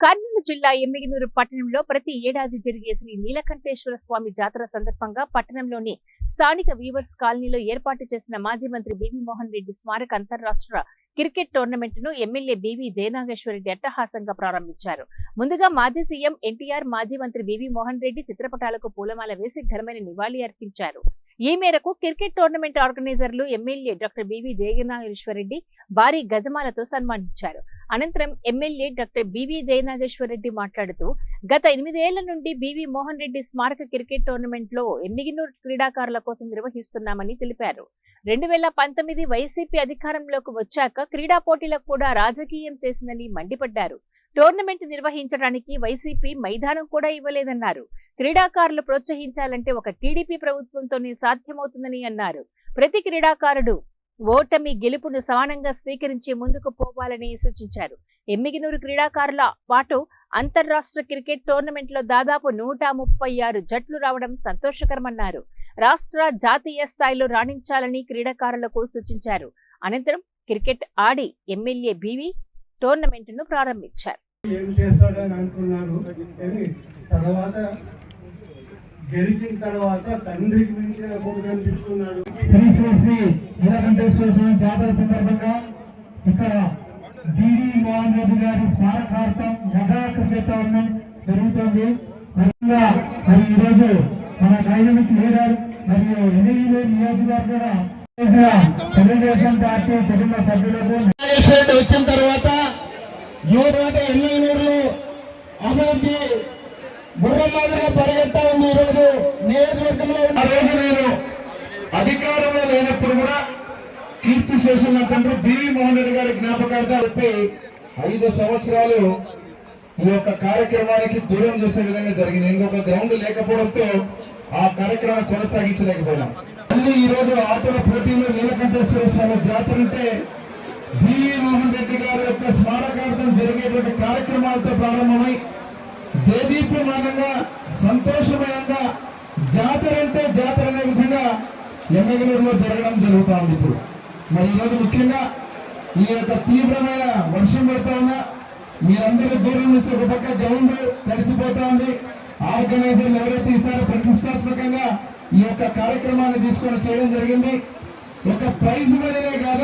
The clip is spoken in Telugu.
కర్నూలు జిల్లా ఎమ్మిగనూరు పట్టణంలో ప్రతి ఏడాది జరిగే శ్రీ నీలకంఠేశ్వర స్వామి జాతర సందర్భంగా పట్టణంలోని స్థానిక వీవర్స్ కాలనీలో ఏర్పాటు చేసిన మాజీ మంత్రి బీవీ మోహన్ రెడ్డి స్మారక అంతర్రాష్ట్ర క్రికెట్ టోర్నమెంట్ ను ఎమ్మెల్యే బీవీ జయనాగేశ్వరరెడ్డి అట్టహాసంగా ప్రారంభించారు. ముందుగా మాజీ సీఎం ఎన్టీఆర్, మాజీ మంత్రి బీవీ మోహన్ రెడ్డి చిత్రపటాలకు పూలమాల వేసి ఘనమైన నివాళి అర్పించారు. ఈ మేరకు క్రికెట్ టోర్నమెంట్ ఆర్గనైజర్లు ఎమ్మెల్యే డాక్టర్ బీవీ జయనాగేశ్వరరెడ్డి భారీ గజమాలతో సన్మానించారు. అనంతరం ఎమ్మెల్యే డాక్టర్ బీవీ జయనాగేశ్వరరెడ్డి మాట్లాడుతూ గత 8 ఏళ్ల నుండి బీవీ మోహన్ రెడ్డి స్మారక క్రికెట్ టోర్నమెంట్ లో ఎమ్మిగనూరు క్రీడాకారుల కోసం నిర్వహిస్తున్నామని తెలిపారు. 2019 వైసీపీ అధికారంలోకి వచ్చాక క్రీడా పోటీలకు కూడా రాజకీయం చేసిందని మండిపడ్డారు. టోర్నమెంట్ నిర్వహించడానికి వైసీపీ మైదానం కూడా ఇవ్వలేదన్నారు. క్రీడాకారులు ప్రోత్సహించాలంటే ఒక టీడీపీ ప్రభుత్వంతోనే సాధ్యమవుతుందని అన్నారు. ప్రతి క్రీడాకారుడు ఓటమి గెలుపును సమానంగా స్వీకరించి ముందుకు పోవాలని సూచించారు. ఎమ్మిగనూరు క్రీడాకారుల పాటు అంతర్రాష్ట్ర క్రికెట్ టోర్నమెంట్ లో దాదాపు 136 జట్లు రావడం సంతోషకరమన్నారు. రాష్ట్ర, జాతీయ స్థాయిలో రాణించాలని క్రీడాకారులకు సూచించారు. అనంతరం క్రికెట్ ఆడి ఎమ్మెల్యే బీవీ టోర్నమెంట్ ను ప్రారంభించారు. గెలిచిన తర్వాత తండ్రికి మించిన కొడుకు అనిపించుకున్నాడు. శ్రీ శ్రీ శ్రీ నీలకంఠేశ్వర స్వామి జాతర సందర్భంగా ఇక్కడ బీవీ మోహన్ రెడ్డి గారి స్మారకార్థం మెగా క్రికెట్ టోర్నమెంట్ జరుగుతుంది. మరి ఈరోజు మన డైనమిక్ లీడర్ మరియు ఎన్నికలు నియోజకవర్గ తెలుగుదేశం పార్టీ కుటుంబ సభ్యులకు వచ్చిన తర్వాత యువత ఎమ్మెల్యేలు అభివృద్ధి బుర్రమాదిగా పరిగెత్తా ఉంది. ఈరోజు నియోజకవర్గంలో ఆ రోజు నేను అధికారంలో లేనప్పుడు కూడా కీర్తి చేసిన తండ్రి బీవీ మోహన్ రెడ్డి గారి జ్ఞాపకార్థం చెప్పి 5 సంవత్సరాలు ఈ యొక్క కార్యక్రమానికి దూరం చేసే విధంగా జరిగింది. ఇంకొక గ్రౌండ్ లేకపోవడంతో ఆ కార్యక్రమాన్ని కొనసాగించలేకపోయినాం. మళ్ళీ ఈ రోజు ఆటల పోటీలో నీలకంఠేశ్వర స్వామి జాతర అంటే బీవీ మోహన్ రెడ్డి గారి యొక్క స్మారకార్థం జరిగేటువంటి కార్యక్రమాలతో ప్రారంభమై దేదీప్యమానంగా సంతోషమయంగా జాతర అంటే జాతర అనే విధంగా ఎమ్మెగనూరులో జరగడం జరుగుతుంది. ఇప్పుడు మరి ఈరోజు ముఖ్యంగా ఈ యొక్క తీవ్రమైన వర్షం పడుతూ ఉన్నా మీరందరూ దూరం నుంచి ఒక పక్క గ్రౌండ్ తడిసిపోతా ఉంది. ఆర్గనైజర్లు ఎవరైతే ఈసారి ప్రతిష్టాత్మకంగా ఈ యొక్క కార్యక్రమాన్ని తీసుకొని చేయడం జరిగింది. ఒక ప్రైజ్ మనీనే కాదు,